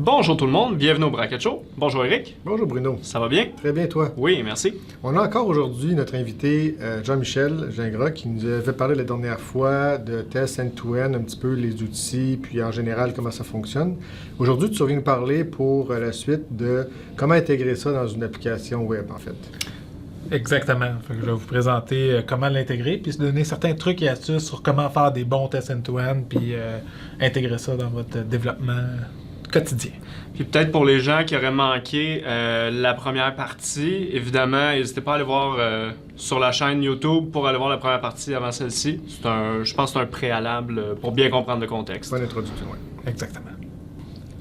Bonjour tout le monde, bienvenue au Bracket Show. Bonjour Eric. Bonjour Bruno. Ça va bien? Très bien, toi? Oui, merci. On a encore aujourd'hui notre invité Jean-Michel Gingras qui nous avait parlé la dernière fois de tests end-to-end, un petit peu les outils, puis en général comment ça fonctionne. Aujourd'hui, tu reviens nous parler pour la suite de comment intégrer ça dans une application web en fait. Exactement. Je vais vous présenter comment l'intégrer, puis se donner certains trucs et astuces sur comment faire des bons tests end-to-end, puis intégrer ça dans votre développement quotidien. Puis peut-être pour les gens qui auraient manqué la première partie, évidemment, n'hésitez pas à aller voir sur la chaîne YouTube pour aller voir la première partie avant celle-ci. Je pense que c'est un préalable pour bien comprendre le contexte. Bonne introduction, oui. Exactement.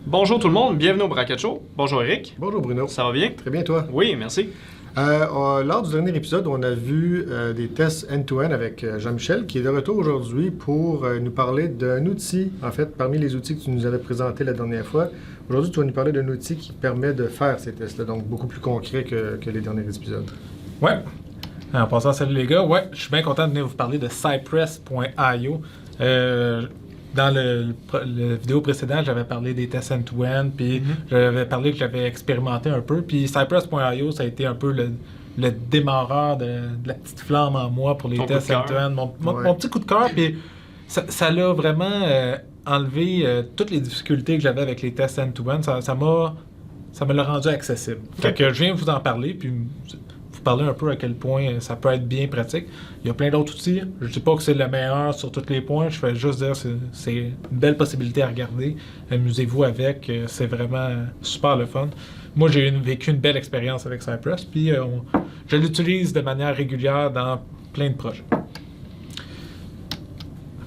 Bonjour tout le monde, bienvenue au Bracket Show. Bonjour Eric. Bonjour Bruno. Ça va bien? Très bien, toi? Oui, merci. Lors du dernier épisode, on a vu des tests end-to-end avec Jean-Michel, qui est de retour aujourd'hui pour nous parler d'un outil, en fait, parmi les outils que tu nous avais présentés la dernière fois. Aujourd'hui, tu vas nous parler d'un outil qui permet de faire ces tests-là, donc beaucoup plus concret que les derniers épisodes. Ouais. En passant, salut les gars. Ouais, je suis bien content de venir vous parler de Cypress.io. Dans le vidéo précédente, j'avais parlé des tests end-to-end, puis j'avais parlé que j'avais expérimenté un peu. Puis Cypress.io, ça a été un peu le démarreur de la petite flamme en moi pour les tests end-to-end. Mon petit coup de cœur, puis ça l'a vraiment enlevé toutes les difficultés que j'avais avec les tests end-to-end. Ça me l'a rendu accessible. Fait que je viens vous en parler, puis vous parler un peu à quel point ça peut être bien pratique. Il y a plein d'autres outils. Je ne dis pas que c'est le meilleur sur tous les points. Je fais juste dire que c'est une belle possibilité à regarder. Amusez-vous avec. C'est vraiment super le fun. Moi, j'ai vécu une belle expérience avec Cypress. Puis je l'utilise de manière régulière dans plein de projets.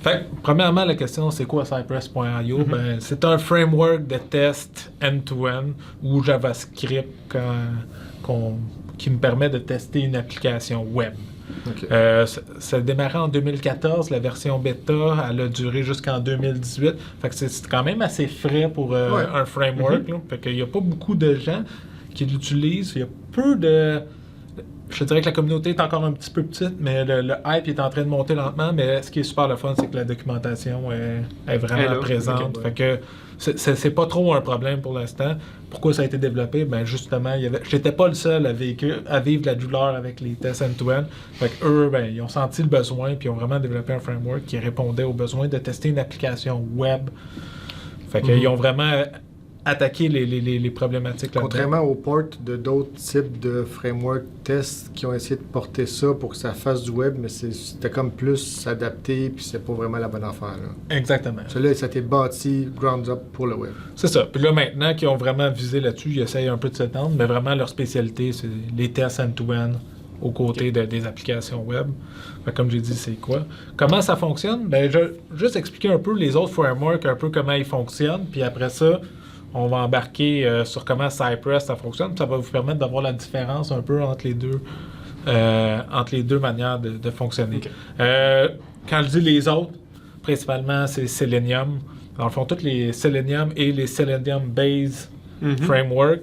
Fait, premièrement, la question, c'est quoi Cypress.io? C'est un framework de test end-to-end ou JavaScript qui me permet de tester une application web. Okay. Ça a démarré en 2014, la version bêta, elle a duré jusqu'en 2018. Fait que c'est quand même assez frais pour un framework. Fait qu'il n'y a pas beaucoup de gens qui l'utilisent. Il y a peu de... Je dirais que la communauté est encore un petit peu petite, mais le hype est en train de monter lentement. Mais ce qui est super le fun, c'est que la documentation est vraiment présente. Fait que c'est pas trop un problème pour l'instant. Pourquoi ça a été développé? Ben justement, j'étais pas le seul à vivre de la douleur avec les tests end-to-end. Fait que eux, ils ont senti le besoin puis ils ont vraiment développé un framework qui répondait aux besoins de tester une application web. Fait qu'ils ont vraiment attaquer les problématiques là-dedans. Contrairement aux ports de d'autres types de framework tests qui ont essayé de porter ça pour que ça fasse du web, mais c'était comme plus s'adapter, puis c'est pas vraiment la bonne affaire. Là. Exactement. Celui-là, ça a été bâti ground up pour le web. C'est ça. Puis là, maintenant qu'ils ont vraiment visé là-dessus, ils essayent un peu de s'étendre, mais vraiment leur spécialité, c'est les tests end-to-end aux côtés des applications web. Fait, comme j'ai dit, c'est quoi? Comment ça fonctionne? Ben, je vais juste expliquer un peu les autres frameworks, un peu comment ils fonctionnent, puis après ça, on va embarquer sur comment Cypress ça fonctionne. Ça va vous permettre d'avoir la différence un peu entre les deux manières de fonctionner. Okay. Quand je dis les autres, principalement c'est Selenium. Dans le fond, tous les Selenium et les Selenium Base Framework,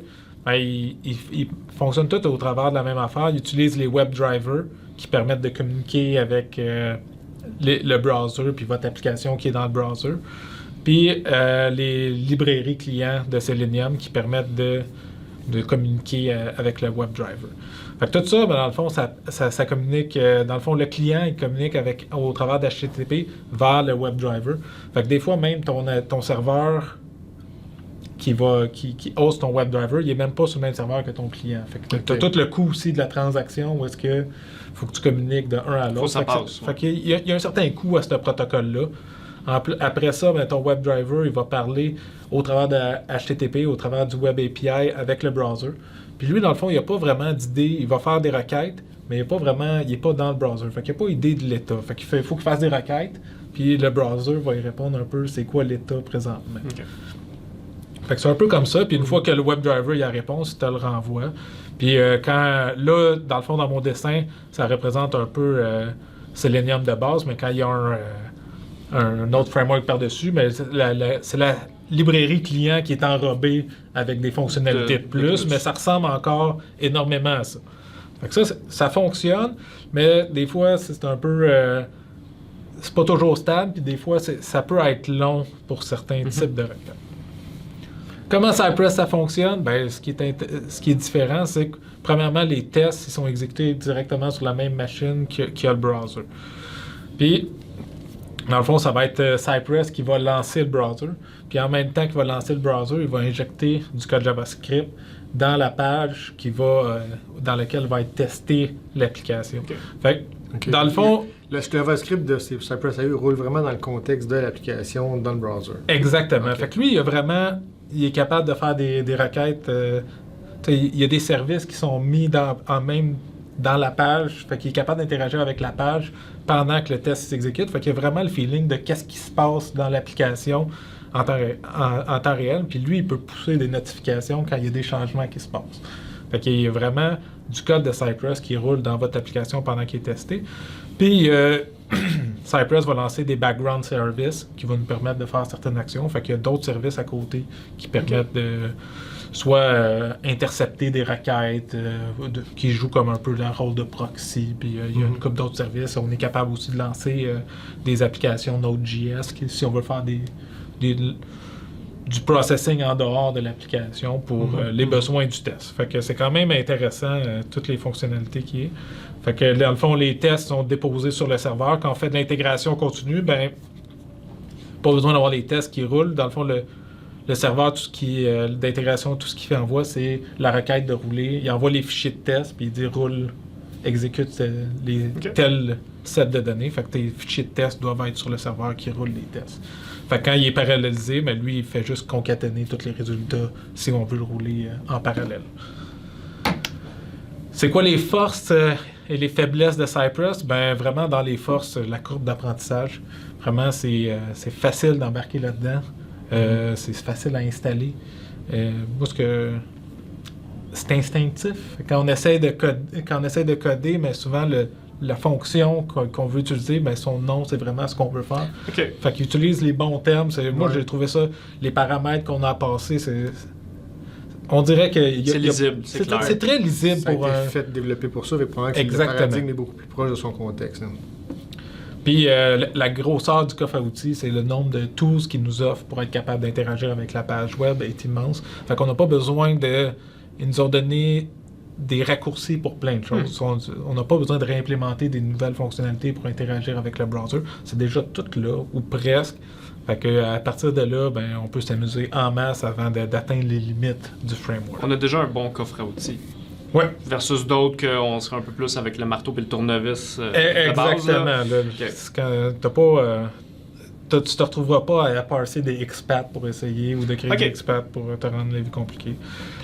ils fonctionnent tous au travers de la même affaire. Ils utilisent les WebDrivers qui permettent de communiquer avec le browser puis votre application qui est dans le browser. Puis les librairies clients de Selenium qui permettent de communiquer avec le WebDriver. Fait que tout ça, dans le fond, ça communique. Dans le fond, le client, il communique au travers d'HTTP vers le WebDriver. Fait que des fois, même ton serveur qui host ton WebDriver, il n'est même pas sur le même serveur que ton client. Fait que tu as tout le coût aussi de la transaction où est-ce que faut que tu communiques d'un à l'autre. Ça passe. Fait qu'il y a un certain coût à ce protocole-là. Après ça, ton WebDriver, il va parler au travers de HTTP, au travers du Web API avec le browser. Puis lui, dans le fond, il n'a pas vraiment d'idée. Il va faire des requêtes, mais il n'est pas dans le browser. Fait qu'il n'a pas idée de l'état. Fait qu'il faut qu'il fasse des requêtes, puis le browser va y répondre un peu c'est quoi l'état présentement. Okay. Fait que c'est un peu comme ça. Puis une fois que le WebDriver il a réponse, il te le renvoie. Puis là, dans le fond, dans mon dessin, ça représente un peu Selenium de base, mais quand il y a un autre framework par-dessus, mais c'est la librairie client qui est enrobée avec des fonctionnalités de plus, mais ça ressemble encore énormément à ça. Fait que ça fonctionne, mais des fois, c'est un peu... c'est pas toujours stable, puis des fois, ça peut être long pour certains types de requêtes. Comment Cypress ça fonctionne? Ben, ce qui est différent, c'est que premièrement, les tests ils sont exécutés directement sur la même machine qu'il y a le browser. Puis, dans le fond, ça va être Cypress qui va lancer le browser. Puis en même temps qu'il va lancer le browser, il va injecter du code JavaScript dans la page dans laquelle va être testée l'application. Okay. Fait que, dans le fond... Le JavaScript de Cypress AI roule vraiment dans le contexte de l'application dans le browser. Exactement. Okay. Fait que lui, il est capable de faire des requêtes. Il y a des services qui sont mis même dans la page. Fait qu'il est capable d'interagir avec la page pendant que le test s'exécute. Fait qu'il y a vraiment le feeling de qu'est-ce qui se passe dans l'application en temps réel. Puis lui, il peut pousser des notifications quand il y a des changements qui se passent. Fait qu'il y a vraiment du code de Cypress qui roule dans votre application pendant qu'il est testé. Puis Cypress va lancer des background services qui vont nous permettre de faire certaines actions. Fait qu'il y a d'autres services à côté qui permettent de soit intercepter des requêtes, qui jouent comme un peu le rôle de proxy. Puis il y a une couple d'autres services. On est capable aussi de lancer des applications Node.js si on veut faire du processing en dehors de l'application pour les besoins du test. Fait que c'est quand même intéressant, toutes les fonctionnalités qu'il y a. Fait que dans le fond, les tests sont déposés sur le serveur. Quand on fait de l'intégration continue, ben pas besoin d'avoir les tests qui roulent. Dans le fond, le serveur, tout ce qui d'intégration, tout ce qu'il envoie, c'est la requête de rouler. Il envoie les fichiers de test, puis il dit roule, exécute tel set de données. Fait que tes fichiers de test doivent être sur le serveur qui roule les tests. Fait que quand il est parallélisé, ben lui, il fait juste concaténer tous les résultats si on veut le rouler en parallèle. C'est quoi les forces et les faiblesses de Cypress? Ben vraiment, dans les forces, la courbe d'apprentissage. Vraiment, c'est facile d'embarquer là-dedans. C'est facile à installer. Moi, c'est instinctif. Quand on essaie de coder, mais souvent, la fonction qu'on veut utiliser, ben son nom, c'est vraiment ce qu'on veut faire. Okay. Fait qu'il utilise les bons termes. Moi, j'ai trouvé ça, les paramètres qu'on a passés, on dirait que... C'est lisible, c'est clair. C'est très lisible ça a été fait développer pour ça, mais probablement que le paradigme est beaucoup plus proche de son contexte. Hein. Puis la grosseur du coffre à outils, c'est le nombre de tools qu'il nous offre pour être capable d'interagir avec la page web est immense. Fait qu'on n'a pas besoin de... Ils nous ont donné des raccourcis pour plein de choses. On n'a pas besoin de réimplémenter des nouvelles fonctionnalités pour interagir avec le browser. C'est déjà tout là, ou presque. Fait que à partir de là, ben, on peut s'amuser en masse avant d'atteindre les limites du framework. On a déjà un bon coffre à outils. Ouais. Versus d'autres qu'on serait un peu plus avec le marteau et le tournevis exactement. De base, Quand t'as pas... tu te retrouveras pas à parser des expats pour essayer ou de créer des expats pour te rendre la vie compliquée.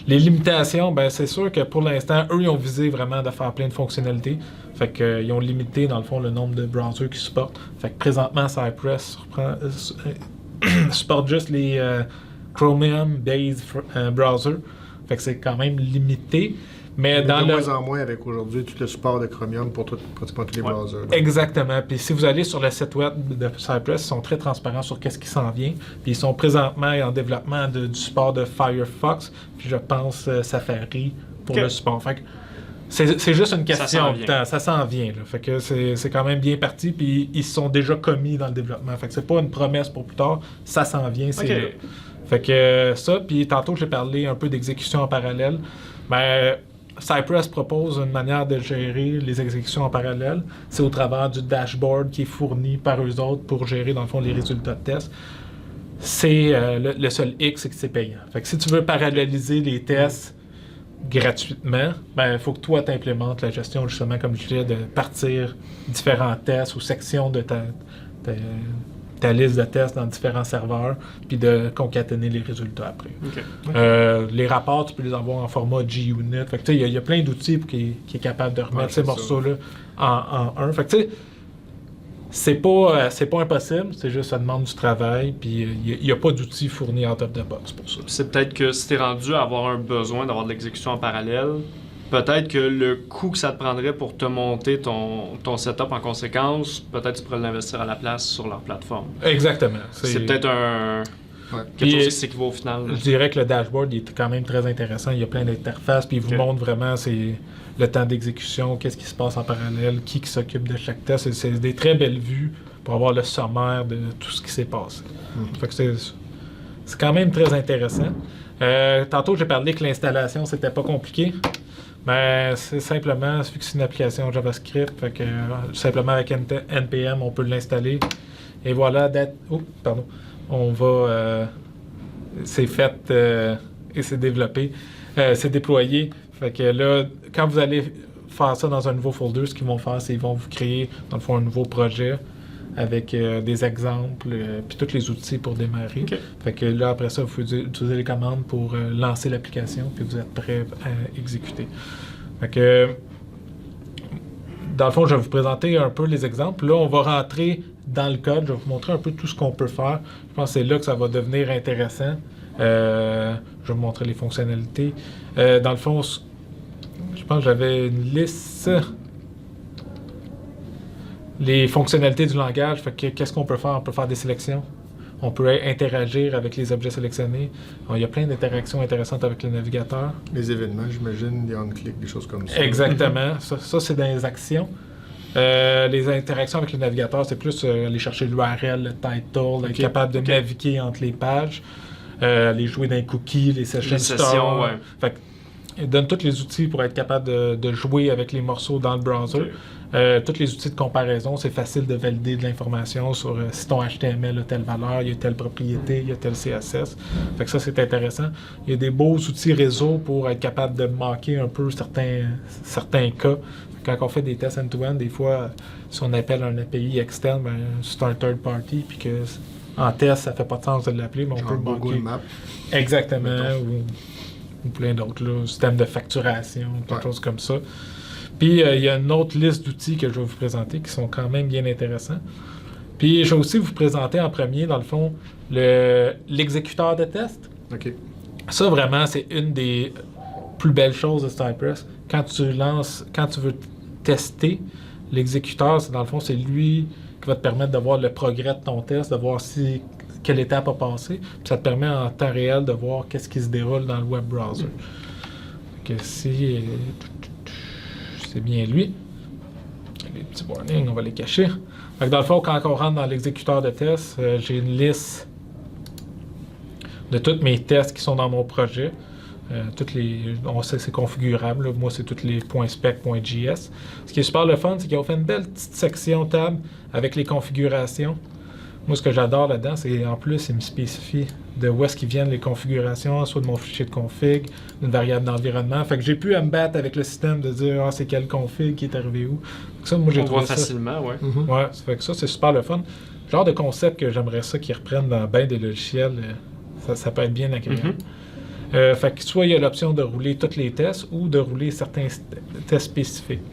Les limitations, ben c'est sûr que pour l'instant, eux, ils ont visé vraiment de faire plein de fonctionnalités. Fait qu'ils ont limité, dans le fond, le nombre de browsers qu'ils supportent. Fait que présentement, Cypress supporte juste les Chromium-based browsers. Fait que c'est quand même limité. Mais dans de moins en moins avec aujourd'hui tout le support de Chromium pour pratiquement tous les browsers. Donc. Exactement. Puis si vous allez sur le site web de Cypress, ils sont très transparents sur qu'est-ce qui s'en vient. Puis ils sont présentement en développement du support de Firefox. Puis je pense Safari pour le support. Fait que c'est juste une question de temps. Ça s'en vient. Là. Fait que c'est quand même bien parti. Puis ils se sont déjà commis dans le développement. Fait que c'est pas une promesse pour plus tard. Ça s'en vient, c'est là. Fait que ça, puis tantôt j'ai parlé un peu d'exécution en parallèle. Ben, Cypress propose une manière de gérer les exécutions en parallèle. C'est au travers du dashboard qui est fourni par eux autres pour gérer, dans le fond, les résultats de test. C'est le seul X, c'est que c'est payant. Fait que si tu veux paralléliser les tests gratuitement, ben il faut que toi t'implémentes la gestion, justement, comme je disais, de partir différents tests ou sections de ta liste de tests dans différents serveurs, puis de concaténer les résultats après. Les rapports, tu peux les avoir en format JUnit. Fait que il y a plein d'outils qui est capable de remettre ces morceaux-là en un. Fait que tu sais, c'est pas impossible, c'est juste ça demande du travail, puis il n'y a pas d'outils fournis out of the box pour ça. C'est peut-être que si tu es rendu à avoir un besoin d'avoir de l'exécution en parallèle, peut-être que le coût que ça te prendrait pour te monter ton setup en conséquence, peut-être tu pourrais l'investir à la place sur leur plateforme. Exactement. C'est peut-être quelque chose qui s'équivaut au final. Je dirais que le dashboard il est quand même très intéressant. Il y a plein d'interfaces, puis il vous montre vraiment le temps d'exécution, qu'est-ce qui se passe en parallèle, qui s'occupe de chaque test. C'est des très belles vues pour avoir le sommaire de tout ce qui s'est passé. Fait que c'est quand même très intéressant. Tantôt, j'ai parlé que l'installation, c'était pas compliqué. Ben, c'est simplement, vu que c'est une application JavaScript, fait que, simplement avec NPM, on peut l'installer. Et voilà, on va... c'est fait et c'est développé. C'est déployé. Fait que là, quand vous allez faire ça dans un nouveau folder, ce qu'ils vont faire, c'est qu'ils vont vous créer, dans le fond, un nouveau projet avec des exemples, puis tous les outils pour démarrer. Okay. Fait que là, après ça, vous pouvez utiliser les commandes pour lancer l'application, puis vous êtes prêt à exécuter. Fait que, dans le fond, je vais vous présenter un peu les exemples. Là, on va rentrer dans le code. Je vais vous montrer un peu tout ce qu'on peut faire. Je pense que c'est là que ça va devenir intéressant. Je vais vous montrer les fonctionnalités. Dans le fond, je pense que j'avais une liste... Les fonctionnalités du langage, fait que qu'est-ce qu'on peut faire? On peut faire des sélections. On peut interagir avec les objets sélectionnés. Alors, il y a plein d'interactions intéressantes avec le navigateur. Les événements, j'imagine, des on-click, des choses comme ça. Exactement. Ça c'est dans les actions. Les interactions avec le navigateur, c'est plus aller chercher l'URL, le title, être capable de naviguer entre les pages, aller jouer dans les cookies, les sessions. Ouais. Fait que, il donne tous les outils pour être capable de jouer avec les morceaux dans le browser. Tous les outils de comparaison, c'est facile de valider de l'information sur si ton HTML a telle valeur, il y a telle propriété, il y a tel CSS. Fait que ça, c'est intéressant. Il y a des beaux outils réseau pour être capable de manquer un peu certains cas. Quand on fait des tests end-to-end, des fois, si on appelle un API externe, ben, c'est un third party, puis que en test, ça fait pas de sens de l'appeler, mais on peut manquer. Google Maps. Exactement, ou plein d'autres, là, système de facturation, quelque chose comme ça. Puis, il y a une autre liste d'outils que je vais vous présenter qui sont quand même bien intéressants. Puis, je vais aussi vous présenter en premier, dans le fond, l'exécuteur de test. OK. Ça, vraiment, c'est une des plus belles choses de Cypress. Quand tu veux tester l'exécuteur, dans le fond, c'est lui qui va te permettre de voir le progrès de ton test, de voir quelle étape a passé. Puis ça te permet en temps réel de voir qu'est-ce qui se déroule dans le web browser. Donc, si c'est bien lui. Les petits warnings, on va les cacher. Donc, dans le fond, quand on rentre dans l'exécuteur de test, j'ai une liste de tous mes tests qui sont dans mon projet. On sait que c'est configurable. Là. Moi, c'est tous les .spec.js. Ce qui est super le fun, c'est qu'ils ont fait une belle petite section tab avec les configurations. Moi, ce que j'adore là-dedans, c'est en plus, il me spécifie de où est-ce qu'ils viennent les configurations, soit de mon fichier de config, d'une variable d'environnement. Fait que j'ai pu me battre avec le système de dire c'est quel config qui est arrivé où. Ça, moi, j'ai on trouvé voit ça facilement, ouais. Ouais, ça fait que ça, c'est super le fun. Genre de concept que j'aimerais ça qu'ils reprennent dans bien des logiciels, ça peut être bien agréable. Fait que soit il y a l'option de rouler tous les tests ou de rouler certains tests spécifiques.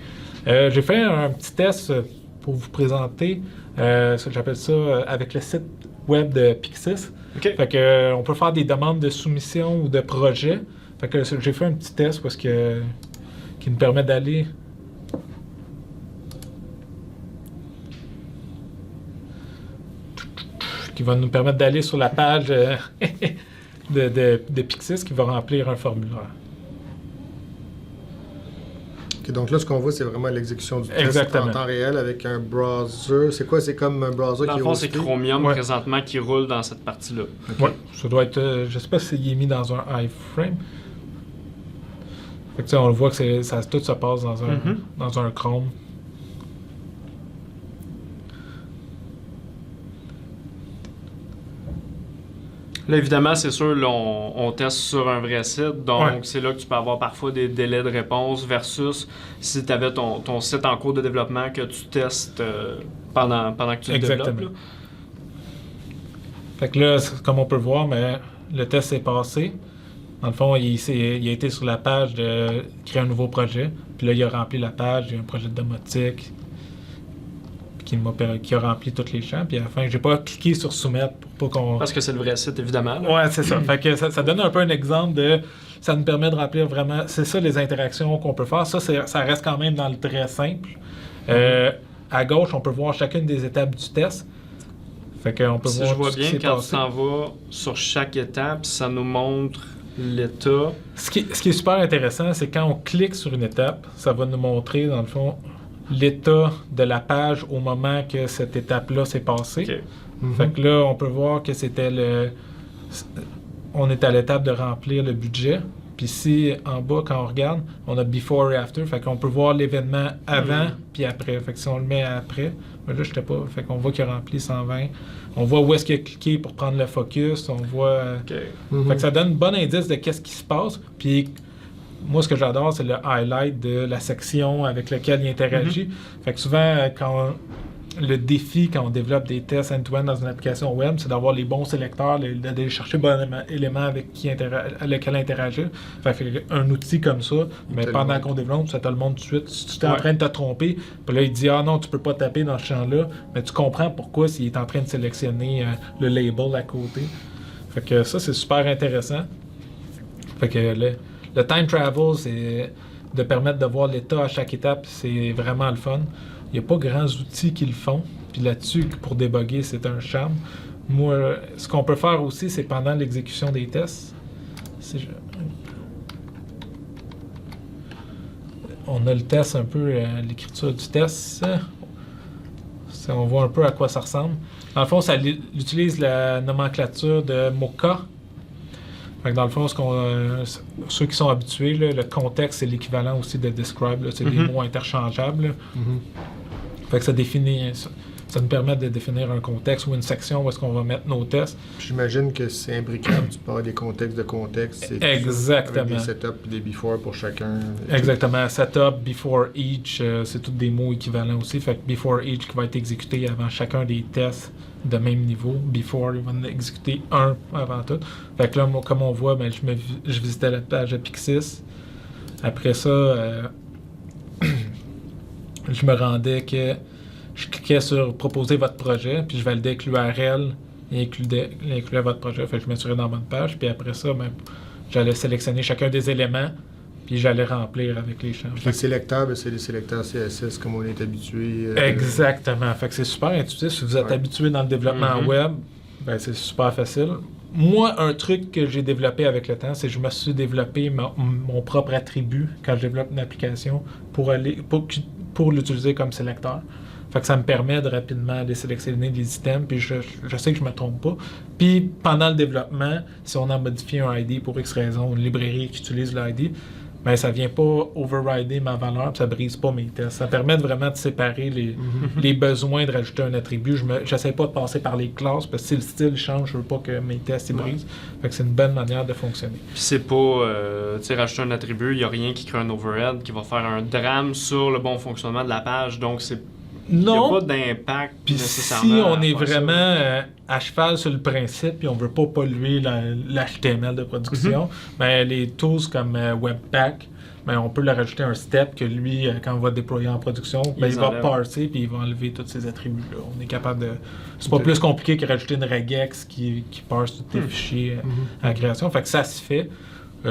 J'ai fait un petit test pour vous présenter, j'appelle ça avec le site web de Pixis. Okay. Fait que on peut faire des demandes de soumission ou de projet. Fait que j'ai fait un petit test parce que qui nous permet d'aller qui va nous permettre d'aller sur la page de Pixis qui va remplir un formulaire. Okay, donc là, ce qu'on voit, c'est vraiment l'exécution du test Exactement. en temps réel avec un browser. C'est quoi? C'est comme un browser dans qui le est fond, c'est hosté? Chromium Ouais. présentement qui roule dans cette partie-là. Okay. Ouais, ça doit être... je sais pas s'il est mis dans un iframe. Fait que, on le voit que tout se passe dans un Chrome. Là, évidemment, c'est sûr, là, on teste sur un vrai site, donc Ouais. c'est là que tu peux avoir parfois des délais de réponse versus si tu avais ton site en cours de développement que tu testes pendant que tu le Exactement. développes. Là. Fait que là, comme on peut le voir, mais le test s'est passé. Dans le fond, il a été sur la page de créer un nouveau projet. Puis là, il a rempli la page. Il y a un projet de domotique qui a rempli tous les champs. Puis à la fin, j'ai pas cliqué sur soumettre pour pas qu'on... Parce que c'est le vrai site, évidemment. Là. Ouais, c'est ça. Fait que ça donne un peu un exemple de... Ça nous permet de remplir vraiment... C'est ça les interactions qu'on peut faire. Ça reste quand même dans le très simple. À gauche, on peut voir chacune des étapes du test. Fait qu'on peut Si voir je vois tout ce qui bien, s'est quand passé. tu t'en vas sur chaque étape, ça nous montre l'état. Ce qui est super intéressant, c'est quand on clique sur une étape, ça va nous montrer, dans le fond, l'état de la page au moment que cette étape-là s'est passée. Okay. Fait que là, on peut voir que c'était on est à l'étape de remplir le budget. Puis ici, en bas, quand on regarde, on a before et after. Fait qu'on peut voir l'événement avant puis après. Fait que si on le met après, ben là, je sais pas. Fait qu'on voit qu'il a rempli 120. On voit où est-ce qu'il a cliqué pour prendre le focus. On voit... Fait que ça donne un bon indice de qu'est-ce qui se passe. Puis moi, ce que j'adore, c'est le highlight de la section avec laquelle il interagit. Fait que souvent, quand le défi, quand on développe des tests end-to-end dans une application web, c'est d'avoir les bons sélecteurs, d'aller chercher le bon élément avec lequel interagir. Fait qu'un outil comme ça, mais pendant qu'on développe, ça te le montre tout de suite. Si tu es en train de te tromper, puis là, il dit « Ah non, tu peux pas taper dans ce champ-là », mais tu comprends pourquoi s'il est en train de sélectionner le label à côté. Fait que ça, c'est super intéressant. Fait que le time travel, c'est de permettre de voir l'état à chaque étape, c'est vraiment le fun. Il n'y a pas grands outils qui le font. Puis là-dessus, pour débugger, c'est un charme. Moi, ce qu'on peut faire aussi, c'est pendant l'exécution des tests. On a le test un peu, l'écriture du test. On voit un peu à quoi ça ressemble. Dans le fond, ça utilise la nomenclature de Mocha. Fait que dans le fond, ceux qui sont habitués, là, le contexte, c'est l'équivalent aussi de describe. Là, c'est des mots interchangeables. Là. Fait que ça nous permet de définir un contexte ou une section où est-ce qu'on va mettre nos tests. J'imagine que c'est imbriquable. Tu peux avoir des contextes de contexte. Exactement. Avec des setup et des before pour chacun. Exactement. Setup, before each, c'est tous des mots équivalents aussi. Fait que before each qui va être exécuté avant chacun des tests de même niveau. Before, il va en exécuter un avant tout. Fait que là, moi, comme on voit, ben, je visitais la page de Pixis. Après ça, je me rendais que je cliquais sur « Proposer votre projet », puis je validais que l'URL incluait votre projet. Fait que je m'assurais dans la bonne page. Puis après ça, ben, j'allais sélectionner chacun des éléments, puis j'allais remplir avec les champs. Les sélecteurs, ben, c'est des sélecteurs CSS comme on est habitué. Exactement. Fait que c'est super intuitif. Si vous êtes habitué dans le développement web, ben, c'est super facile. Moi, un truc que j'ai développé avec le temps, c'est que je me suis développé mon propre attribut quand je développe une application pour l'utiliser comme sélecteur. Fait que ça me permet de rapidement aller sélectionner des items, puis je sais que je me trompe pas. Puis pendant le développement, si on a modifié un ID pour X raison, une librairie qui utilise l'ID, ben ça vient pas overrider ma valeur, puis ça brise pas mes tests. Ça permet vraiment de séparer les besoins de rajouter un attribut. J'essaie pas de passer par les classes, parce que si le style change, je veux pas que mes tests ils brisent. Fait que c'est une bonne manière de fonctionner. Puis c'est pas, tu sais, rajouter un attribut, il y a rien qui crée un overhead, qui va faire un drame sur le bon fonctionnement de la page, donc c'est... Non. Il n'y a pas d'impact Puis nécessairement. si on est vraiment à cheval sur le principe puis on veut pas polluer l'HTML de production, ben les tools comme Webpack, ben on peut leur rajouter un step que lui, quand on va déployer en production, ben il va parser puis il va enlever tous ces attributs-là. On est capable de... C'est pas plus compliqué que rajouter une regex qui parse tous tes fichiers à la création. Fait que ça se fait.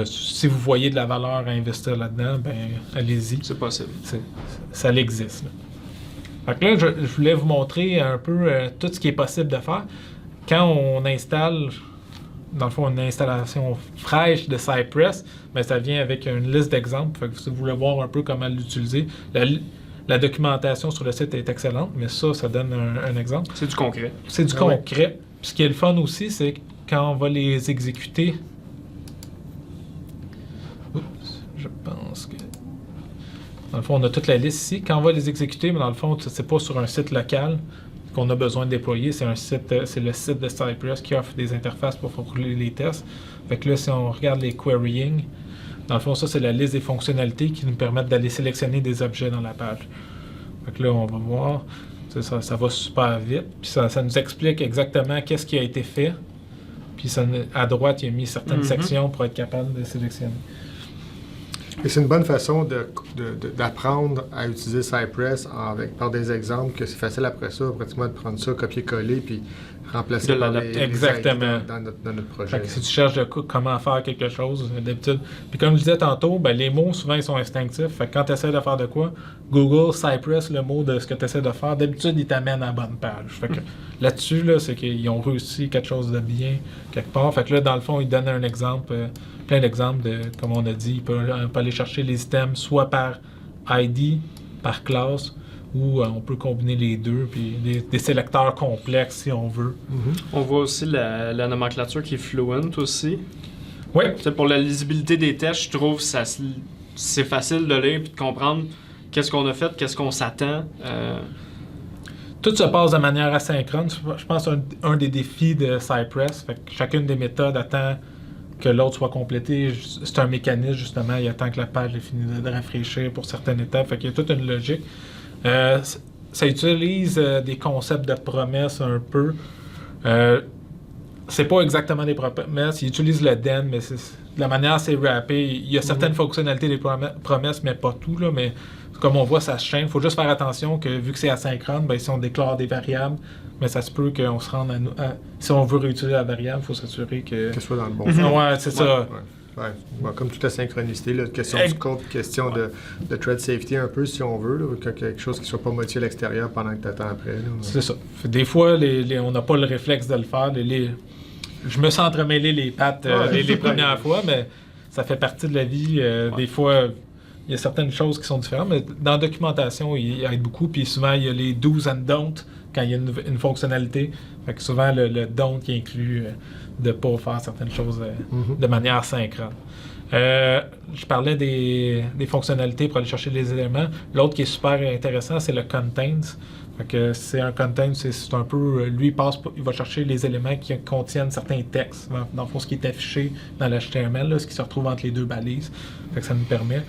Si vous voyez de la valeur à investir là-dedans, ben allez-y. C'est possible. Ça existe. Là. Fait que là, je voulais vous montrer un peu tout ce qui est possible de faire. Quand on installe, dans le fond, une installation fraîche de Cypress, ben, ça vient avec une liste d'exemples. Fait que si vous voulez voir un peu comment l'utiliser, la documentation sur le site est excellente, mais ça donne un exemple. C'est du concret. C'est du concret. Puis ce qui est le fun aussi, c'est que quand on va les exécuter... Oups, je pense que... Dans le fond, on a toute la liste ici. Quand on va les exécuter, mais dans le fond, c'est pas sur un site local qu'on a besoin de déployer. C'est le site de Cypress qui offre des interfaces pour faire rouler les tests. Fait que là, si on regarde les querying, dans le fond, ça, c'est la liste des fonctionnalités qui nous permettent d'aller sélectionner des objets dans la page. Fait que là, on va voir. Ça va super vite. Puis ça nous explique exactement qu'est-ce qui a été fait. Puis à droite, il a mis certaines sections pour être capable de sélectionner. Et c'est une bonne façon d'apprendre à utiliser Cypress par des exemples, que c'est facile après ça, pratiquement de prendre ça, copier-coller, puis remplacer par les exactement dans notre projet. Fait que si tu cherches comment faire quelque chose, d'habitude. Puis comme je disais tantôt, ben, les mots, souvent, ils sont instinctifs. Fait que quand tu essaies de faire de quoi, Google, Cypress, le mot de ce que tu essaies de faire, d'habitude, il t'amène à la bonne page. Fait que là-dessus, là, c'est qu'ils ont réussi quelque chose de bien quelque part. Fait que là, dans le fond, ils donnent un exemple... plein d'exemples de, comme on a dit, on peut aller chercher les items soit par ID, par classe, ou on peut combiner les deux, puis des sélecteurs complexes si on veut. On voit aussi la nomenclature qui est fluent aussi. Oui. Pour la lisibilité des tests, je trouve que c'est facile de lire et de comprendre qu'est-ce qu'on a fait, qu'est-ce qu'on s'attend. Tout se passe de manière asynchrone. Je pense que c'est un des défis de Cypress. Fait que chacune des méthodes attend que l'autre soit complétée. C'est un mécanisme, justement. Il attend que la page ait fini de rafraîchir pour certaines étapes. Fait qu'il y a toute une logique. Ça utilise des concepts de promesses un peu. C'est pas exactement des promesses. Il utilise le den, mais de la manière c'est wrappé. Il y a certaines fonctionnalités des promesses, mais pas tout. Là, mais comme on voit, ça se chaîne. Il faut juste faire attention que vu que c'est asynchrone, ben, si on déclare des variables, mais ça se peut qu'on se rende si on veut réutiliser la variable, il faut s'assurer que... Que ce soit dans le bon sens. Ouais, c'est ça. Ouais. Bon, comme toute asynchronicité, là, question de scope, question de thread safety un peu, si on veut, là, quelque chose qui ne soit pas modifié à l'extérieur pendant que tu attends après. Là, c'est ça. Des fois, on n'a pas le réflexe de le faire. Je me sens entremêler les pattes les premières fois, mais ça fait partie de la vie. Des fois, il y a certaines choses qui sont différentes, mais dans la documentation, il aide beaucoup. Puis souvent, il y a les do's and don't quand il y a une fonctionnalité. Fait que souvent, le don't qui inclut de ne pas faire certaines choses de manière synchrone. Je parlais des fonctionnalités pour aller chercher les éléments. L'autre qui est super intéressant, c'est le contains. Fait que c'est un content, c'est un peu... Lui, il va chercher les éléments qui contiennent certains textes. Dans le fond, ce qui est affiché dans l'HTML, ce qui se retrouve entre les deux balises. Fait que ça nous permet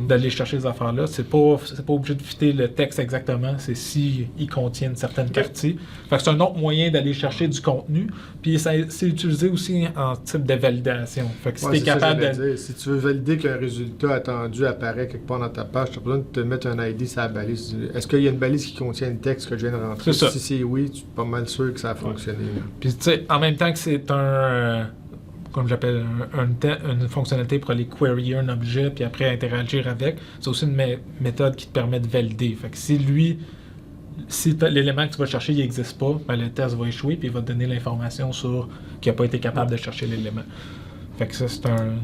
d'aller chercher ces affaires-là. C'est pas obligé de fitter le texte exactement, c'est s'ils contiennent certaines parties. Fait que c'est un autre moyen d'aller chercher du contenu. Puis c'est utilisé aussi en type de validation. Fait que si tu es capable de... Si tu veux valider qu'un résultat attendu apparaît quelque part dans ta page, tu as besoin de te mettre un ID sur la balise. Est-ce qu'il y a une balise qui contient le texte que je viens de rentrer? Si c'est oui, tu es pas mal sûr que ça a fonctionné. Puis tu sais, en même temps que c'est comme j'appelle, une fonctionnalité pour aller query un objet puis après interagir avec, c'est aussi une méthode qui te permet de valider. Fait que si l'élément que tu vas chercher il n'existe pas, ben le test va échouer puis il va te donner l'information sur qu'il n'a pas été capable de chercher l'élément. Fait que ça, c'est un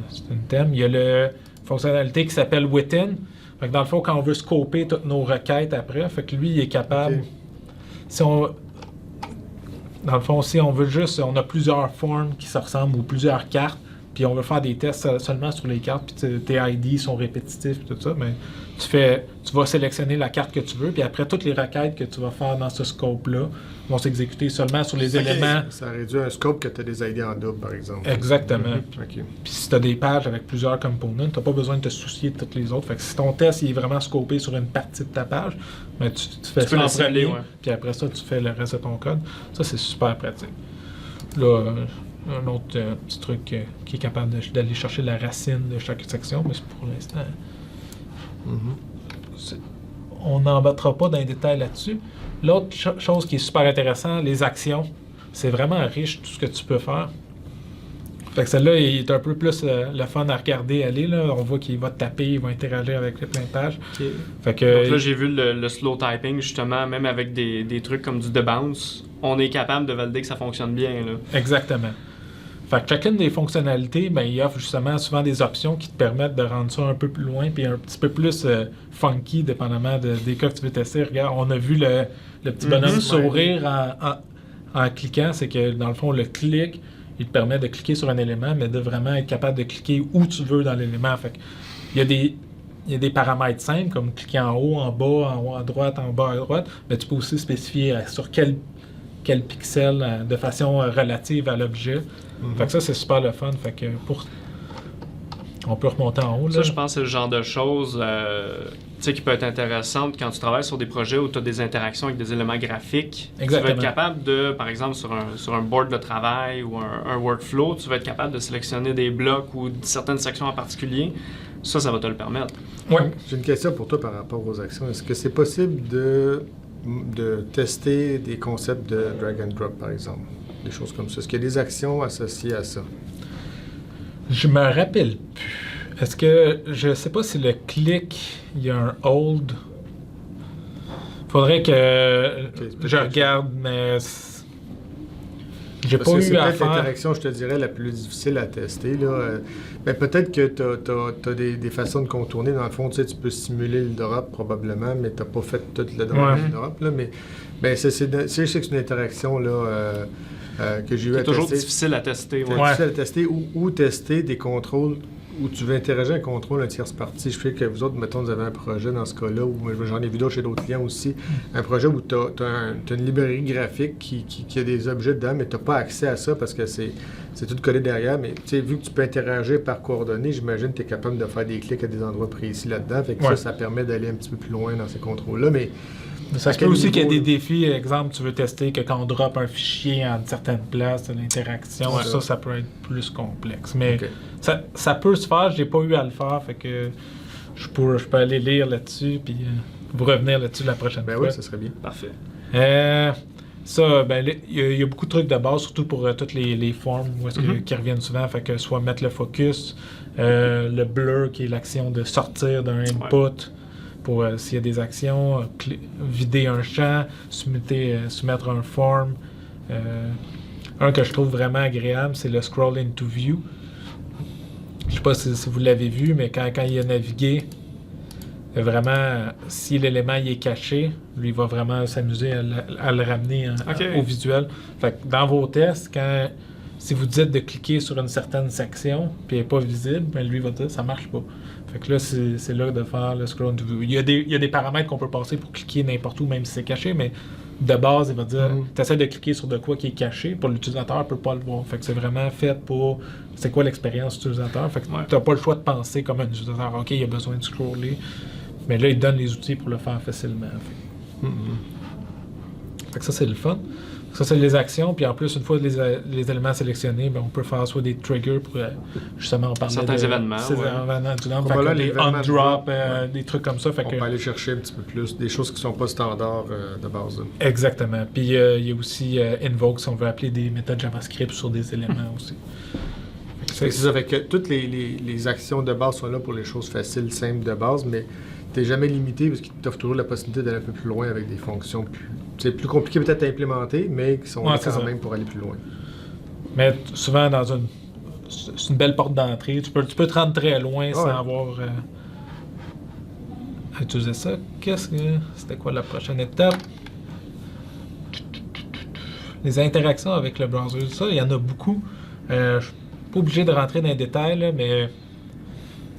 thème. Il y a la fonctionnalité qui s'appelle within. Fait que dans le fond, quand on veut scoper toutes nos requêtes après, fait que lui, il est capable... Dans le fond, si on veut juste... On a plusieurs formes qui se ressemblent ou plusieurs cartes, puis on veut faire des tests seulement sur les cartes, puis tes ID sont répétitifs et tout ça, mais tu vas sélectionner la carte que tu veux, puis après, toutes les requêtes que tu vas faire dans ce scope-là vont s'exécuter seulement sur les éléments... Ça réduit un scope que tu as des ID en double, par exemple. Exactement. Puis si tu as des pages avec plusieurs components, tu n'as pas besoin de te soucier de toutes les autres. Fait que si ton test il est vraiment scopé sur une partie de ta page, ben tu fais ça en premier, puis après ça, tu fais le reste de ton code. Ça, c'est super pratique. Là... un autre petit truc qui est capable d'aller chercher la racine de chaque section, mais c'est pour l'instant. On n'embattra pas dans les détails là-dessus. L'autre chose qui est super intéressante, les actions. C'est vraiment riche tout ce que tu peux faire. Fait que celle-là il est un peu plus le fun à regarder aller. Là. On voit qu'il va taper, il va interagir avec plein de pages. Fait que, donc là, j'ai vu le slow typing, justement, même avec des trucs comme du debounce. On est capable de valider que ça fonctionne bien. Là. Exactement. Fait que chacune des fonctionnalités, ben, il offre justement souvent des options qui te permettent de rendre ça un peu plus loin puis un petit peu plus funky, dépendamment des cas que tu veux tester. Regarde, on a vu le petit bonhomme sourire en cliquant. C'est que, dans le fond, le clic, il te permet de cliquer sur un élément, mais de vraiment être capable de cliquer où tu veux dans l'élément. Fait que, il y a des paramètres simples, comme cliquer en haut, en bas, en haut à droite, en bas à droite, mais tu peux aussi spécifier sur quel pixel de façon relative à l'objet. Fait que ça, c'est super le fun. Fait que on peut remonter en haut. Là. Ça, je pense que c'est le genre de choses qui peut être intéressante quand tu travailles sur des projets où tu as des interactions avec des éléments graphiques. Exactement. Tu vas être capable de, par exemple, sur un board de travail ou un workflow, tu vas être capable de sélectionner des blocs ou certaines sections en particulier. Ça va te le permettre. Ouais. J'ai une question pour toi par rapport aux actions. Est-ce que c'est possible de tester des concepts de drag and drop, par exemple? Des choses comme ça. Est-ce qu'il y a des actions associées à ça? Je me rappelle plus. Est-ce que... Je sais pas si le clic, il y a un hold. Faudrait que je regarde, mais... J'ai Parce pas que eu c'est à peut-être faire. l'interaction, je te dirais, la plus difficile à tester. Là. Ben, peut-être que tu as des façons de contourner. Dans le fond, tu sais, tu peux simuler le drop probablement, mais tu n'as pas fait tout le drop. Ouais. Du drop là, mais ben, je sais que c'est une interaction là, que j'ai eu à C'est toujours tester. difficile à tester. C'est Ouais. difficile à tester ou tester des contrôles où tu veux interagir un contrôle d'un tierce partie. Je sais que vous autres, mettons, vous avez un projet dans ce cas-là, ou j'en ai vu d'autres chez d'autres clients aussi, un projet où tu as une librairie graphique qui a des objets dedans, mais tu n'as pas accès à ça parce que c'est tout codé derrière. Mais vu que tu peux interagir par coordonnées, j'imagine que tu es capable de faire des clics à des endroits précis là-dedans. Fait que Ouais. ça permet d'aller un petit peu plus loin dans ces contrôles-là. Mais Ça à se peut quel aussi qu'il y ait niveau, des là? défis. Exemple, tu veux tester que quand on drop un fichier à une certaine place, de l'interaction, Ouais. ça peut être plus complexe. Mais Ok. ça peut se faire, j'ai pas eu à le faire, fait que je peux aller lire là-dessus, puis vous revenir là-dessus la prochaine Ben fois. oui, ça serait bien. Parfait. Ça, ben, il y a beaucoup de trucs de base, surtout pour toutes les formes où est-ce Mhm. qui reviennent souvent. Fait que soit mettre le focus, le blur qui est l'action de sortir d'un input pour s'il y a des actions, vider un champ, soumettre un form. Un que je trouve vraiment agréable, c'est le scroll into view. Je sais pas si vous l'avez vu, mais quand il a navigué, vraiment, si l'élément il est caché, lui il va vraiment s'amuser à le ramener au visuel. Fait que dans vos tests, si vous dites de cliquer sur une certaine section puis elle n'est pas visible, ben lui il va dire ça marche pas. Fait que là, c'est là de faire le scroll into view. Il y a des paramètres qu'on peut passer pour cliquer n'importe où, même si c'est caché, mais de base, il va dire tu essaies de cliquer sur de quoi qui est caché, pour l'utilisateur ne peut pas le voir. Fait que c'est vraiment fait pour c'est quoi l'expérience utilisateur. Fait que tu n'as pas le choix de penser comme un utilisateur. OK, il a besoin de scroller. Mais là, il donne les outils pour le faire facilement. Fait que ça, c'est le fun. Ça, c'est les actions. Puis en plus, une fois les éléments sélectionnés, ben, on peut faire soit des triggers pour justement parler certains événements. Ces événements du nom. Fait Voilà, que les des événements on-drop, de des trucs comme ça. Fait On que, peut aller chercher un petit peu plus, des choses qui sont pas standards de base. Là. exactement. Puis il y a aussi invoke, si on veut appeler des méthodes JavaScript sur des éléments aussi. C'est ça, fait que toutes les actions de base sont là pour les choses faciles, simples de base, mais t'es jamais limité parce qu'ils t'offrent toujours la possibilité d'aller un peu plus loin avec des fonctions plus compliquées peut-être à implémenter, mais qui sont là quand même pour aller plus loin. Mais souvent c'est une belle porte d'entrée. Tu peux te rendre très loin sans avoir à utiliser ça. C'était quoi la prochaine étape? Les interactions avec le browser. Ça, il y en a beaucoup. Je suis pas obligé de rentrer dans les détails, là, mais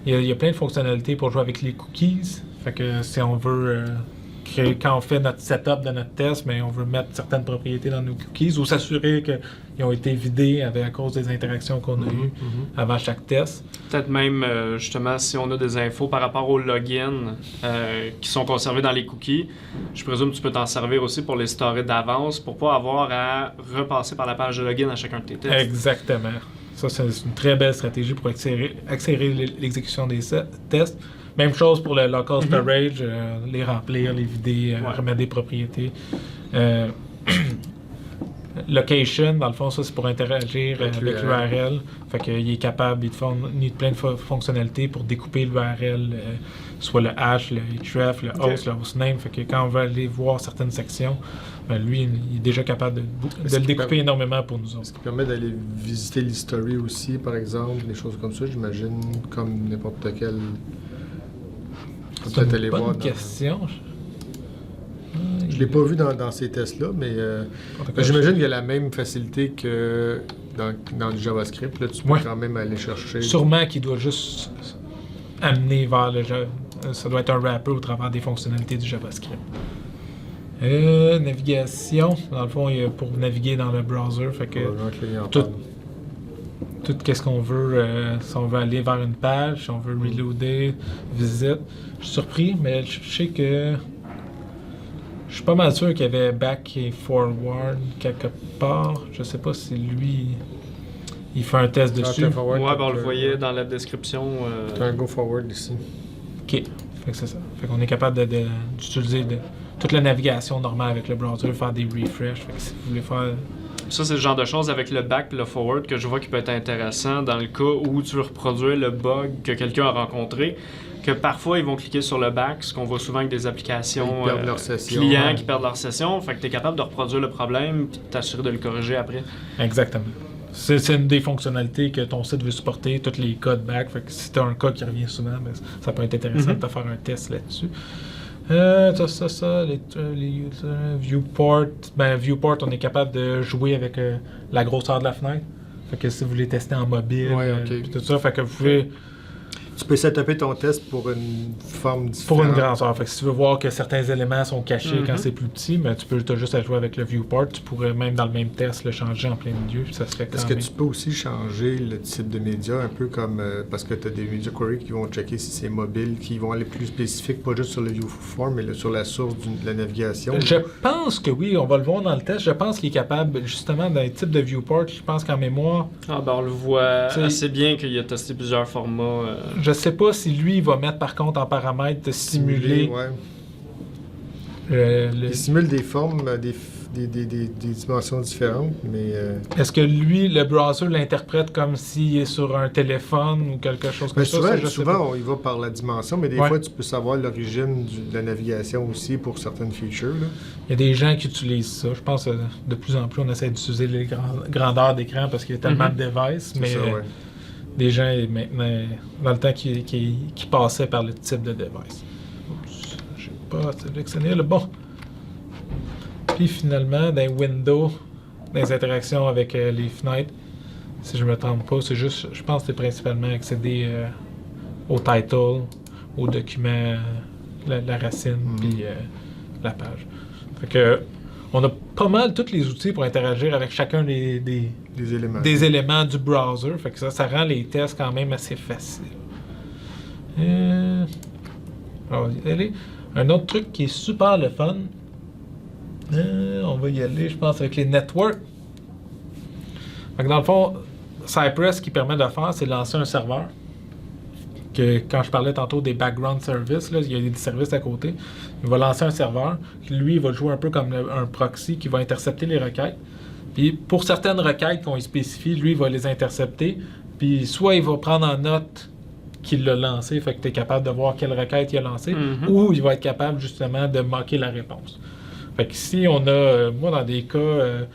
il y a plein de fonctionnalités pour jouer avec les cookies. Fait que si on veut quand on fait notre setup de notre test, mais on veut mettre certaines propriétés dans nos cookies ou s'assurer qu'ils ont été vidés à cause des interactions qu'on a eues avant chaque test. Peut-être même, justement, si on a des infos par rapport aux logins qui sont conservés dans les cookies, je présume que tu peux t'en servir aussi pour les storer d'avance pour pas avoir à repasser par la page de login à chacun de tes tests. Exactement. Ça, c'est une très belle stratégie pour accélérer l'exécution des tests. Même chose pour le local storage, les remplir, les vider, remettre des propriétés. Location, dans le fond, ça c'est pour interagir avec l'URL. Fait qu'il est capable, il fournit plein de fonctionnalités pour découper l'URL, soit le hash, le href, le host, le hostname. Fait que quand on veut aller voir certaines sections, ben lui, il est déjà capable de le découper énormément pour nous autres. Ce qui permet d'aller visiter l'history aussi, par exemple, des choses comme ça, j'imagine, comme n'importe quel... C'est une bonne question. Je ne l'ai pas vu dans ces tests-là, mais j'imagine qu'il y a la même facilité que dans du JavaScript. Là, tu peux quand même aller chercher... Sûrement qu'il doit juste amener vers le jeu. Ça doit être un wrapper au travers des fonctionnalités du JavaScript. Navigation. Dans le fond, il y a pour naviguer dans le browser. Fait que tout ce qu'on veut, si on veut aller vers une page, si on veut reloader, visite. Je suis surpris, mais je sais que je suis pas mal sûr qu'il y avait back et forward quelque part. Je sais pas si lui il fait un test dessus. Ouais, on le voyait dans la description. C'est un go forward ici. Ok, fait que c'est ça. Fait qu'on est capable d'utiliser toute la navigation normale avec le browser, faire des refresh. Fait que si vous voulez faire Ça, c'est le genre de choses avec le back et le forward que je vois qui peut être intéressant dans le cas où tu veux reproduire le bug que quelqu'un a rencontré. Que parfois, ils vont cliquer sur le back, ce qu'on voit souvent avec des applications Ils perdent leur session, clients qui perdent leur session. Fait que tu es capable de reproduire le problème et t'assurer de le corriger après. Exactement. C'est une des fonctionnalités que ton site veut supporter, tous les codes back. Fait que si tu as un cas qui revient souvent, ben, ça peut être intéressant de te faire un test là-dessus. Les viewport. Ben, viewport, on est capable de jouer avec la grosseur de la fenêtre. Fait que si vous voulez tester en mobile, pis tout ça, fait que vous pouvez. Tu peux setuper ton test pour une forme différente. Pour une grandeur. Fait que si tu veux voir que certains éléments sont cachés quand c'est plus petit, mais tu peux juste jouer avec le viewport. Tu pourrais même dans le même test le changer en plein milieu. Ça se fait quand Est-ce même. que tu peux aussi changer le type de média, un peu comme parce que tu as des media queries qui vont checker si c'est mobile, qui vont aller plus spécifique, pas juste sur le viewform, mais sur la source de la navigation? Je pense que oui, on va le voir dans le test. Je pense qu'il est capable, justement, d'un type de viewport. Je pense qu'en mémoire. Ah, ben on le voit assez bien qu'il a testé plusieurs formats. Je sais pas si lui il va mettre par contre en paramètre de simuler. Il simule des formes, des dimensions différentes, mais. Est-ce que lui, le browser l'interprète comme s'il est sur un téléphone ou quelque chose comme ça? Souvent on y va par la dimension, mais des fois tu peux savoir l'origine de la navigation aussi pour certaines features. Là. Il y a des gens qui utilisent ça. Je pense que de plus en plus on essaie d'utiliser les grandeurs d'écran parce qu'il y a tellement de devices, mais. Des gens maintenant, dans le temps qui passaient par le type de device. Oups, j'ai pas sélectionné le bon. Puis finalement, dans Windows, dans les interactions avec les fenêtres, si je me trompe pas, c'est juste, je pense que c'est principalement accéder au title, au document, la racine, puis la page. Fait que on a pas mal tous les outils pour interagir avec chacun des éléments du browser. Fait que ça rend les tests quand même assez faciles. On va y aller. Un autre truc qui est super le fun. On va y aller, je pense, avec les networks. Fait que dans le fond, Cypress, ce qu'il permet de faire, c'est de lancer un serveur. Que quand je parlais tantôt des background services, là, il y a des services à côté. Il va lancer un serveur. Lui, il va jouer un peu comme un proxy qui va intercepter les requêtes. Puis pour certaines requêtes qu'on spécifie, lui, il va les intercepter. Puis soit il va prendre en note qu'il l'a lancé, fait que tu es capable de voir quelle requête il a lancée, ou il va être capable justement de moquer la réponse. Fait que ici, on a, moi dans des cas,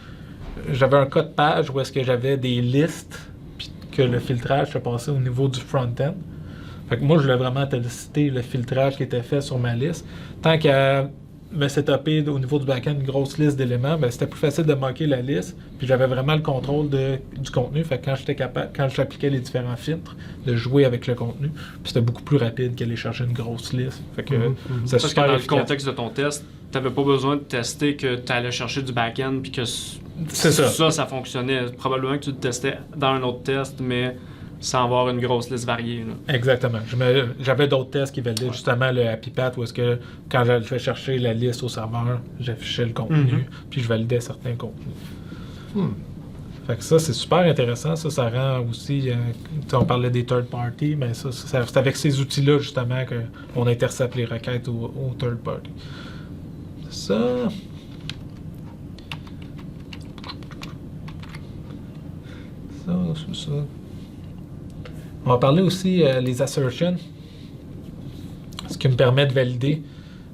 j'avais un cas de page où est-ce que j'avais des listes, puis que le filtrage se passait au niveau du front-end. Fait que moi, je voulais vraiment tester le filtrage qui était fait sur ma liste. Tant qu'à me setuper au niveau du back-end une grosse liste d'éléments, ben, c'était plus facile de moquer la liste. Puis j'avais vraiment le contrôle du contenu. Fait que quand j'appliquais les différents filtres, de jouer avec le contenu, puis c'était beaucoup plus rapide qu'aller chercher une grosse liste. Fait que c'est super dans efficace. le contexte de ton test, tu n'avais pas besoin de tester que tu allais chercher du back-end puis que ça fonctionnait. Probablement que tu le testais dans un autre test, mais sans avoir une grosse liste variée. Là. Exactement. J'avais d'autres tests qui validaient justement le Happy Path où est-ce que quand je fais chercher la liste au serveur, j'affichais le contenu, puis je validais certains contenus. Fait que ça, c'est super intéressant. Ça rend aussi... on parlait des third party, mais c'est avec ces outils-là, justement, qu'on intercepte les requêtes au third party. Ça... Ça... On va parler aussi les assertions, ce qui me permet de valider.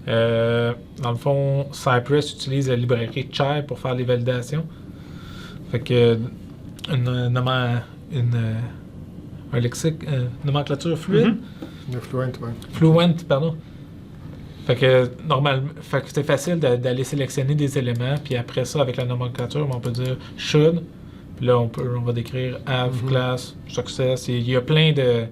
Dans le fond, Cypress utilise la librairie Chai pour faire les validations. Fait que une nomenclature fluide. Fluent, pardon. Fait que c'est facile d'aller sélectionner des éléments, puis après ça, avec la nomenclature, on peut dire should. Puis là, on va décrire have, class, success. Il y a plein de...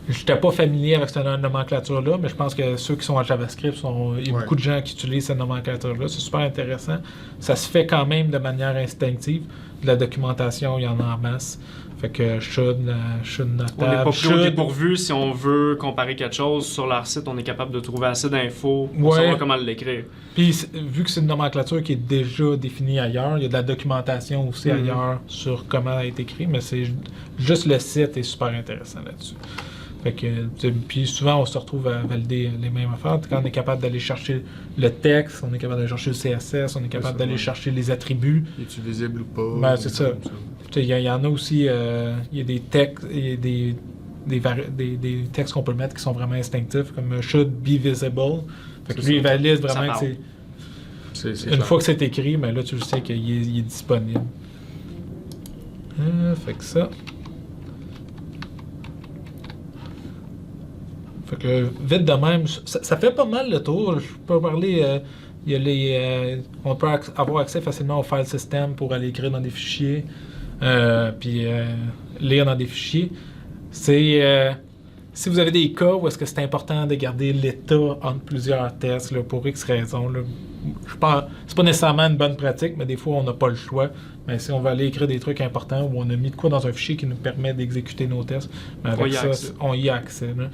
Je n'étais pas familier avec cette nomenclature-là, mais je pense que ceux qui sont en JavaScript, il y a beaucoup de gens qui utilisent cette nomenclature-là. C'est super intéressant. Ça se fait quand même de manière instinctive. De la documentation, il y en a en masse. Fait que should not on n'est have, pas pris au dépourvu si on veut comparer quelque chose. Sur leur site, on est capable de trouver assez d'infos pour savoir comment l'écrire. Puis, vu que c'est une nomenclature qui est déjà définie ailleurs, il y a de la documentation aussi ailleurs sur comment elle est écrite, mais c'est juste le site est super intéressant là-dessus. Fait que, puis souvent, on se retrouve à valider les mêmes affaires. Quand on est capable d'aller chercher le texte, on est capable d'aller chercher le CSS, on est capable d'aller chercher les attributs. Es-tu visible ou pas? Ben, c'est ça. Il y en a aussi, il y a des textes, des textes qu'on peut mettre qui sont vraiment instinctifs, comme should be visible. Fait que lui, il valide vraiment que c'est une fois que c'est écrit, ben là, tu le sais qu'il est disponible. Fait que ça. Fait que vite de même, ça fait pas mal le tour. Je peux parler. Il y a on peut avoir accès facilement au file system pour aller écrire dans des fichiers, puis lire dans des fichiers. Si vous avez des cas où est-ce que c'est important de garder l'état entre plusieurs tests là, pour X raisons, là, je pense c'est pas nécessairement une bonne pratique, mais des fois on n'a pas le choix. Mais si on va aller écrire des trucs importants où on a mis de quoi dans un fichier qui nous permet d'exécuter nos tests, mais avec ça, on y a accès. Là.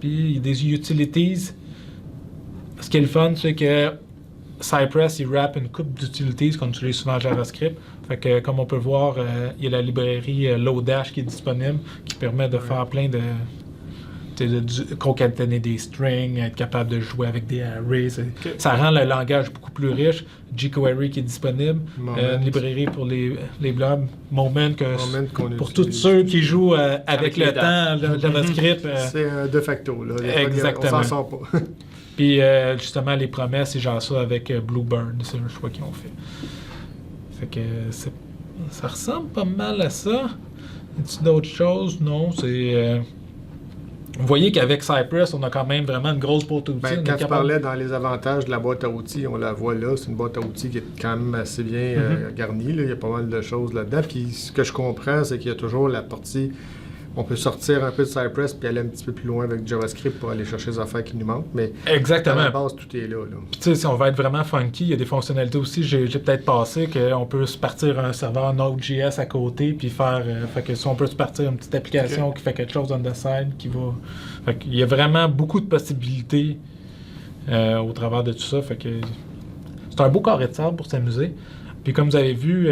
Puis il y a des utilities. Ce qui est le fun, c'est que Cypress, il wrap une coupe d'utilities qu'on utilise souvent en JavaScript. Fait que, comme on peut voir, il y a la librairie Lodash qui est disponible, qui permet de faire plein de concaténer des strings, être capable de jouer avec des arrays. Ça rend le langage beaucoup plus riche. jQuery qui est disponible. Une librairie pour les blogs. Moment pour tous ceux qui jouent avec le temps, le JavaScript. C'est un de facto. Là. Exactement. On s'en sort pas. Puis justement, les promesses, ils gèrent ça avec Bluebird. C'est un choix qu'ils ont fait. Fait que ça ressemble pas mal à ça. Y a-t-il d'autres choses? Non, c'est... Vous voyez qu'avec Cypress, on a quand même vraiment une grosse boîte à outils. Quand tu parlais dans les avantages de la boîte à outils, on la voit là. C'est une boîte à outils qui est quand même assez bien garnie. Là. Il y a pas mal de choses là-dedans. Puis ce que je comprends, c'est qu'il y a toujours la partie... On peut sortir un peu de Cypress puis aller un petit peu plus loin avec JavaScript pour aller chercher les affaires qui nous manquent. Mais exactement. À la base, tout est là. Puis tu sais, si on va être vraiment funky, il y a des fonctionnalités aussi. J'ai peut-être passé qu'on peut se partir un serveur Node.js à côté puis faire... fait que si on peut se partir une petite application qui fait quelque chose on the side qui va... Fait qu'il y a vraiment beaucoup de possibilités au travers de tout ça. Fait que c'est un beau carré de sable pour s'amuser. Puis comme vous avez vu,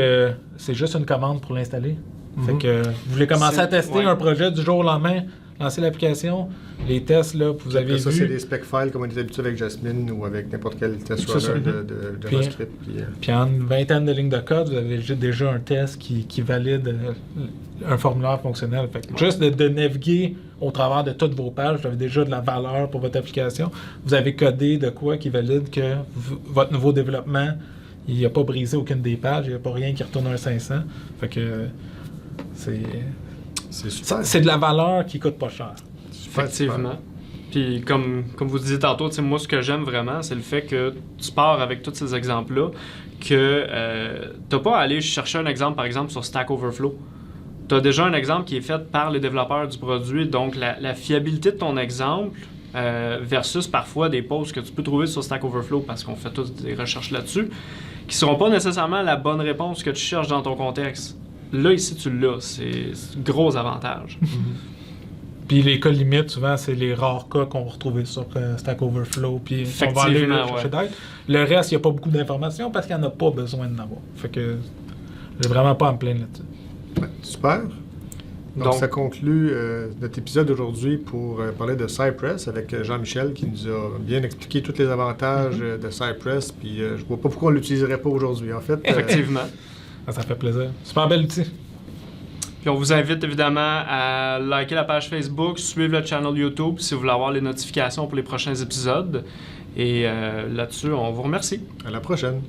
c'est juste une commande pour l'installer. Fait que vous voulez commencer à tester un projet du jour au lendemain, lancer l'application, les tests, là, vous avez vu... Ça, c'est des spec files comme on est habitué avec Jasmine ou avec n'importe quel test runner de JavaScript. Puis en une vingtaine de lignes de code, vous avez déjà un test qui valide un formulaire fonctionnel. Fait que juste de naviguer au travers de toutes vos pages, vous avez déjà de la valeur pour votre application. Vous avez codé de quoi qui valide que votre nouveau développement, il n'a pas brisé aucune des pages, il n'y a pas rien qui retourne un 500. Fait que... C'est de la valeur qui coûte pas cher. Effectivement. Puis comme vous disiez tantôt, moi ce que j'aime vraiment, c'est le fait que tu pars avec tous ces exemples-là, que t'as pas à aller chercher un exemple, par exemple, sur Stack Overflow. Tu as déjà un exemple qui est fait par les développeurs du produit, donc la fiabilité de ton exemple versus parfois des posts que tu peux trouver sur Stack Overflow parce qu'on fait tous des recherches là-dessus, qui seront pas nécessairement la bonne réponse que tu cherches dans ton contexte. Là, ici, tu l'as. C'est un gros avantage. Puis les cas limites, souvent, c'est les rares cas qu'on va retrouver sur Stack Overflow. Puis on va aller chercher d'autres. Le reste, il n'y a pas beaucoup d'informations parce qu'il n'y en a pas besoin d'en avoir. Fait que j'ai vraiment pas à me plaindre là-dessus. Ouais, super. Donc, ça conclut notre épisode d'aujourd'hui pour parler de Cypress avec Jean-Michel qui nous a bien expliqué tous les avantages de Cypress. Puis je vois pas pourquoi on ne l'utiliserait pas aujourd'hui, en fait. Effectivement. Ça fait plaisir. Super bel outil. Puis on vous invite évidemment à liker la page Facebook, suivre le channel YouTube si vous voulez avoir les notifications pour les prochains épisodes. Et là-dessus, on vous remercie. À la prochaine.